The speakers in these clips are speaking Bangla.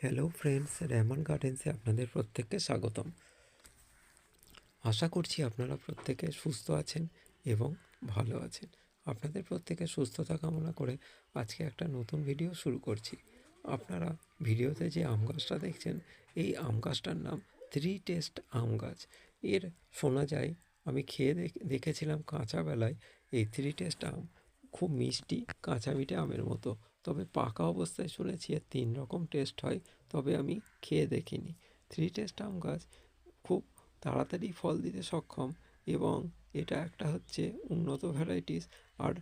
হ্যালো ফ্রেন্ডস, রেহমান গার্ডেন্সে আপনাদের প্রত্যেককে স্বাগতম। আশা করছি আপনারা প্রত্যেকে সুস্থ আছেন এবং ভালো আছেন। আপনাদের প্রত্যেকের সুস্থতা কামনা করে আজকে একটা নতুন ভিডিও শুরু করছি। আপনারা ভিডিওতে যে আম গাছটা দেখছেন, এই আম গাছটার নাম 3 টেস্ট আম গাছ। এর শোনা যায়, আমি খেয়ে দেখেছিলাম কাঁচাবেলায়, এই 3 টেস্ট আম খুব মিষ্টি কাঁচা মিঠে আমের মতো। তবে পাকা অবস্থায় শুনেছি এর 3 রকম টেস্ট হয়, তবে আমি খেয়ে দেখিনি। 3 টেস্ট আম গাছ খুব তাড়াতাড়ি ফল দিতে সক্ষম এবং এটা একটা হচ্ছে উন্নত ভ্যারাইটিস। আর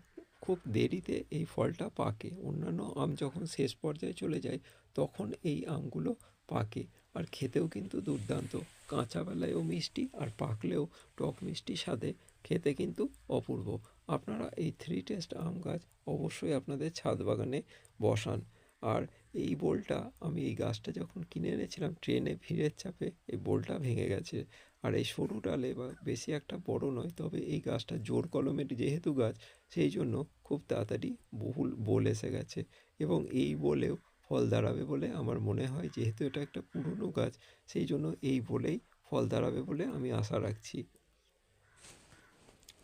খুব দেরিতে এই ফলটা পাকে। অন্যান্য আম যখন শেষ পর্যায়ে চলে যায় তখন এই আমগুলো পাকে, আর খেতেও কিন্তু দুর্দান্ত। কাঁচাবেলায়ও মিষ্টি আর পাকলেও টক মিষ্টি স্বাদে, খেতে কিন্তু অপূর্ব। আপনারা এই 3 টেস্ট আম গাছ অবশ্যই আপনাদের ছাদ বাগানে বসান। আর এই বোলটা, আমি এই গাছটা যখন কিনে এনেছিলাম ট্রেনে ভিড়ের চাপে এই বোলটা ভেঙে গেছে। আর এই সরু ডালে বা বেশি একটা বড় নয়, তবে এই গাছটা জোর কলমের যেহেতু গাছ, সেই জন্য খুব তাড়াতাড়ি বহুল বোল এসে গেছে এবং এই বোলেও ফল দাঁড়াবে বলে আমার মনে হয়। যেহেতু এটা একটা পুরনো গাছ, সেই জন্য এই বোলেই ফল দাঁড়াবে বলে আমি আশা রাখছি।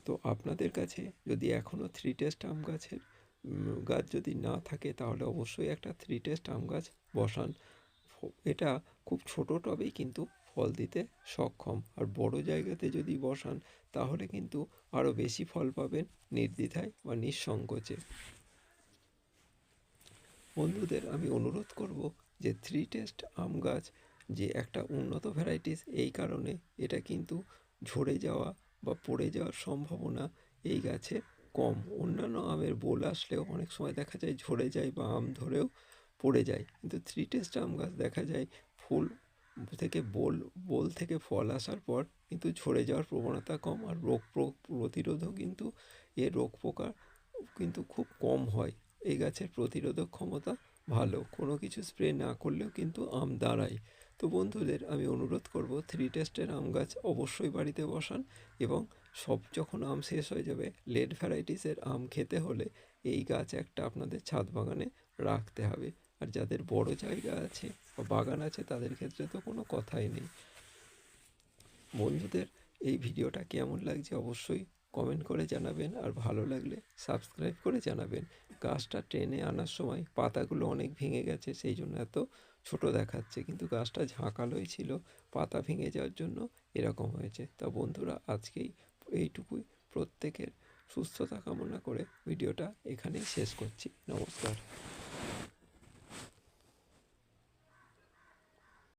তো আপনাদের কাছে যদি এখনও 3 টেস্ট আম গাছের গাছ যদি না থাকে, তাহলে অবশ্যই একটা 3 টেস্ট আম গাছ বসান। এটা খুব ছোটো টবেই কিন্তু ফল দিতে সক্ষম। আর বড় জায়গাতে যদি বসান তাহলে কিন্তু আরও বেশি ফল পাবেন নির্দ্বিধায় বা নিঃসংকোচে। বন্ধুদের আমি অনুরোধ করব যে 3 টেস্ট আম গাছ যে একটা উন্নত ভ্যারাইটিস, এই কারণে এটা কিন্তু ঝরে যাওয়া বা পড়ে যাওয়ার সম্ভাবনা এই গাছে কম। অন্যান্য আমের বোল আসলেও অনেক সময় দেখা যায় ঝরে যায় বা আম ধরেও পড়ে যায়, কিন্তু 3 টেস্ট আম গাছ দেখা যায় ফুল থেকে বোল থেকে ফল আসার পর কিন্তু ঝরে যাওয়ার প্রবণতা কম। আর রোগ প্রতিরোধও কিন্তু, এর রোগ পোকা কিন্তু খুব কম হয়। এই গাছের প্রতিরোধক ক্ষমতা ভালো, কোনো কিছু স্প্রে না করলেও কিন্তু আম দাঁড়ায়। তো বন্ধুদের আমি অনুরোধ করব 3 টেস্টের আম গাছ অবশ্যই বাড়িতে বসান। এবং সব যখন আম শেষ হয়ে যাবে, লেট ভ্যারাইটিসের আম খেতে হলে এই গাছ একটা আপনাদের ছাদ বাগানে রাখতে হবে। আর যাদের বড় জায়গা আছে বা বাগান আছে তাদের ক্ষেত্রে তো কোনো কথাই নেই। বন্ধুদের এই ভিডিওটা কেমন লাগছে অবশ্যই কমেন্ট করে জানাবেন, আর ভালো লাগলে সাবস্ক্রাইব করে জানাবেন। গাছটা টেনে আনার সময় পাতাগুলো অনেক ভেঙে গেছে, সেই জন্য এত ছোট দেখাচ্ছে, কিন্তু গাছটা ঝাঁকালোই ছিল, পাতা ভেঙে যাওয়ার জন্য এরকম হয়েছে। তা বন্ধুরা আজকেই এইটুকুই, প্রত্যেকের সুস্থতা কামনা করে ভিডিওটা এখানেই শেষ করছি। নমস্কার।